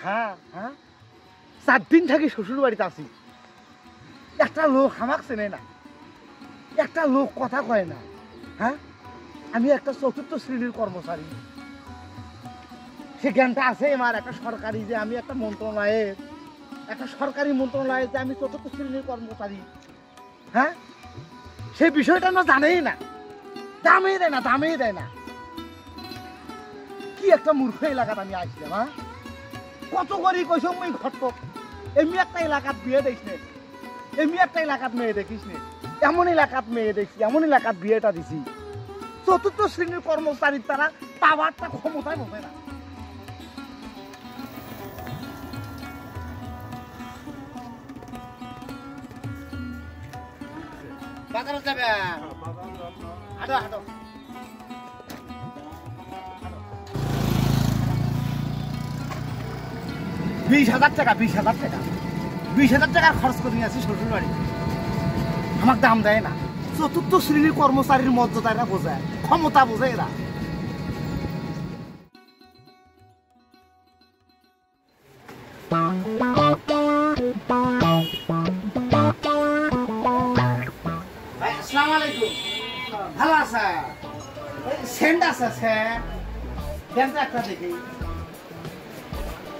হ্যাঁ হ্যাঁ 4 দিন থাকি শ্বশুর বাড়িতে আছি একটা লোক আমাকে চেনে না একটা লোক কথা কয় না হ্যাঁ আমি একটা 4র্থ শ্রেণীর কর্মচারী সে জ্ঞানটা আছে আমার একটা সরকারি যে আমি একটা সরকারি মন্ত্রণালয়ে যে আমি 4র্থ শ্রেণীর কর্মচারী হ্যাঁ সেই বিষয়টা না জানেই না দামেই দেয় না কি একটা মূর্খ এলাকাতে আমি আসলাম হ্যাঁ কত করি কইস ওই ঘটক এমনি একটা এলাকাত বিয়ে দেখিস নে এমনি একটা এলাকাত মেয়ে দেখিস নে এমন এলাকাত মেয়ে দেখছি এমন এলাকাত বিয়েটা দিছি 4র্থ শ্রেণীর কর্মচারীর তারা পাওয়ারটা ক্ষমতায় বসে না বাজারে যাবে হাঁটো হাঁটো 20,000 টাকা 20,000 টাকা খরচ করে নিয়ে আসি শ্বশুর বাড়ি আমার দাম দেয় না 4র্থ শ্রেণীর কর্মচারীর মর্যাদা এরা বোঝায় ক্ষমতা বোঝে এরা আসসালামু আলাইকুম ভালো আছে সেন্ট আছে স্যার দেন তো একটা দেখি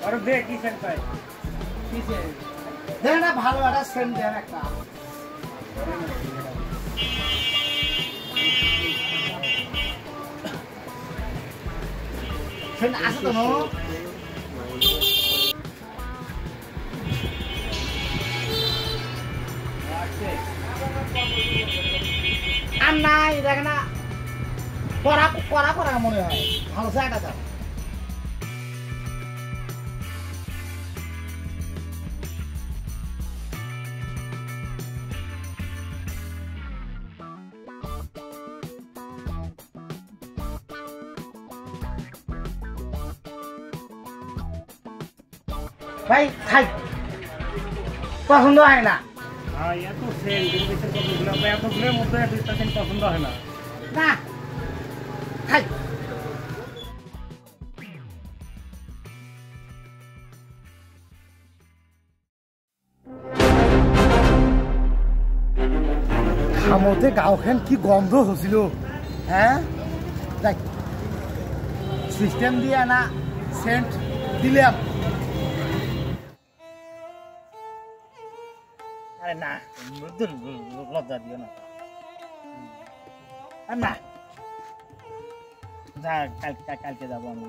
আরে দেখ কি সেন্ট পাই কি সেন্ট দেন না ভালো একটা সেন্ট দেন একটা সেন্ট আছে তো নো আর নাই দেখ না করা মনে হয় ভালো জায়গা দাও ভাই খাই পছন্দ হয় না এত এতগুলোর মধ্যে পছন্দ হয় না না খাই খামতে গাওখান কি গন্ধ হচ্ছিল হ্যাঁ দেখ সিস্টেম দিয়ে না সেন্ট দিলাম আরে না লজ্জা দিও না আর না যা কালকে যাবো আমি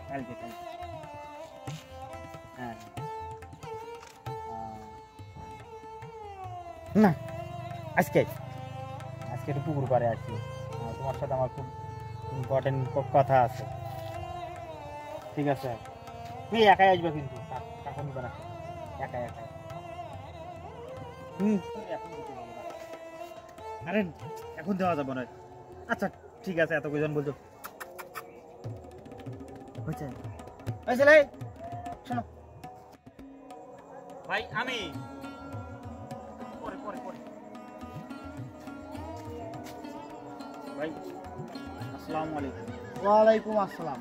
কালকে হ্যাঁ না আজকে একটু পুকুর পাড়ে আছি তোমার সাথে আমার খুব ইম্পর্টেন্ট কথা আছে ঠিক আছে তুমি একাই আসবে কিন্তু টাকা নিবে না একাই আরে এখন দেওয়া যাবে না আচ্ছা ঠিক আছে এত কজন বলছো শোনো ভাই আমি ভাই আসসালামু আলাইকুম ওয়ালাইকুম আসসালাম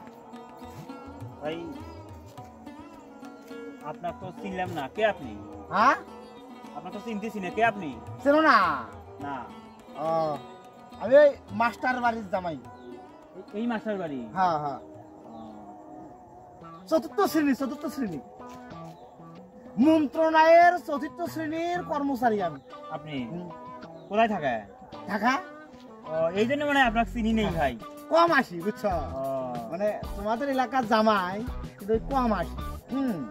ভাই আপনাকে তো চিনলাম না কে আপনি হ্যাঁ আপনাকে তো চিনতেছি না কে আপনি চেনো না না ও আমি ওই মাস্টার বাড়ির জামাই এই মাস্টার বাড়ি হ্যাঁ হ্যাঁ 4র্থ শ্রেণী মন্ত্রণালয়ের 4র্থ শ্রেণীর কর্মচারী আমি আপনি কোথায় থাকেন ঢাকা এই জন্য মানে আপনাকে চিনি নেই ভাই কম আসি বুঝছো মানে তোমাদের এলাকার জামাই কিন্তু কম আসি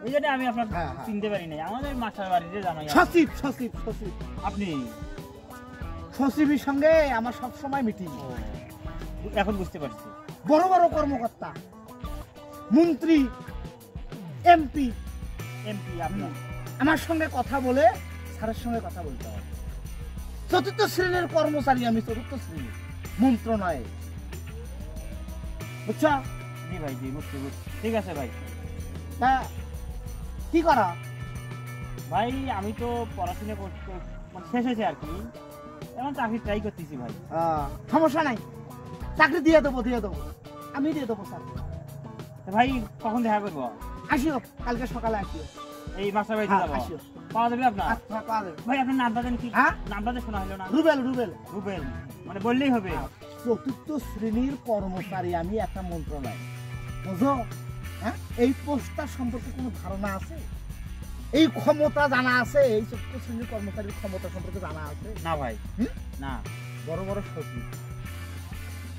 এই জন্য আমি আপনাকে চিনতে পারি নাই আমাদের মাস্টার বাড়িতে জামাই সচিব আপনি সচিবের সঙ্গে আমার সব সময় মিটিং এখন বুঝতে পারছি বড় বড় কর্মকর্তা মন্ত্রী এমপি আপনার আমার সঙ্গে কথা বলে স্যারের সঙ্গে কথা বলতে হবে 4র্থ শ্রেণীর কর্মচারী আমি 4র্থ শ্রেণীর মন্ত্রণালয়ে বুঝছো জি ভাই জি বুঝছি ঠিক আছে ভাই তা কি করা ভাই আমি তো পড়াশোনা শেষ হয়েছে আর কি এখন চাকরি ট্রাই করতেছি ভাই সমস্যা নাই চাকরি দিয়ে দেবো আমি দিয়ে দেবো স্যার ভাই কখন দেখা করবো আসিও কালকে সকালে আসিও। এই মাস্টার বাড়িতে হ্যাঁ, যাবো আসিও। পাওয়া যাবে আপনার আচ্ছা, পাওয়া যাবে। ভাই আপনার নামটা জানেন কি হ্যাঁ? নামটা তো শোনা হলো না রুবেল রুবেল রুবেল মানে বললেই হবে চতুর্থ শ্রেণীর কর্মচারী আমি একটা মন্ত্রণালয়, বুঝো? হ্যাঁ, এই পোস্টটার সম্পর্কে কোনো ধারণা আছে? এই ক্ষমতা জানা আছে? এই চতুর্থ শ্রেণীর কর্মচারীর ক্ষমতা সম্পর্কে জানা আছে? না ভাই হুম? না বড় বড় সচিব,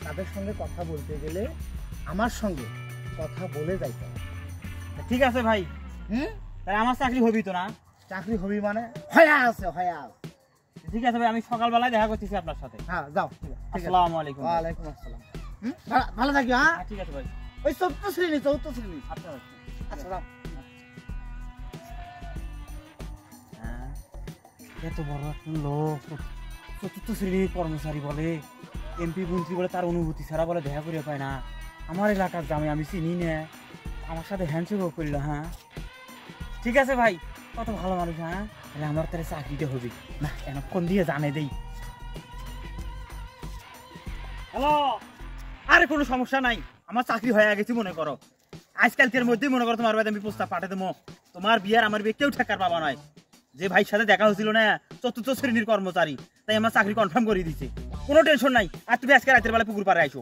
তাদের সঙ্গে কথা বলতে গেলে আমার সঙ্গে কথা বলে যাইতে হবে। ঠিক আছে ভাই হুম? তাহলে আমার চাকরি হবি তো না চাকরি হবি মানে হয়া আছে, হয়া আছে। ঠিক আছে ভাই আমি সকালবেলায় দেখা করতেছি আপনার সাথে হ্যাঁ, যাও, ঠিক আছে, ঠিক আছে। আসসালামু আলাইকুম ভাই। ওয়ালাইকুম আসসালাম। ভালো থাকিও। হ্যাঁ, হ্যাঁ, ঠিক আছে ভাই ওই চতুর্থ শ্রেণী, চতুর্থ শ্রেণী। আচ্ছা ভাই আচ্ছা, যাও। হ্যাঁ, এত বড় একটা লোক চতুর্থ শ্রেণীর কর্মচারী বলে এমপি মন্ত্রী বলে তার অনুভূতি ছাড়া বলে দেখা করে পায় না আমার এলাকার জামে আমি চিনি না আমার সাথে হ্যান্ডশেকও করলো হ্যাঁ ঠিক আছে ভাই কত ভালো মানুষ হ্যাঁ তাহলে আমার তাহলে চাকরিটা হবে না এনক্ষণ দিয়ে জানে দেই হ্যালো আরে কোনো সমস্যা নাই আমার চাকরি হয়ে গেছে মনে করো আজকালকের মধ্যেই মনে করো তোমার বাড়িতে আমি প্রস্তাব পাঠিয়ে দেবো তোমার বিয়ার আমার বিয়ে কেউ ঠেকার পাবা নয় যে ভাইয়ের সাথে দেখা হয়েছিল না চতুর্থ শ্রেণীর কর্মচারী তাই আমার চাকরি কনফার্ম করে দিছে কোনো টেনশন নাই আর তুমি আজকে রাতের বেলা পুকুর পাড়ে আইসো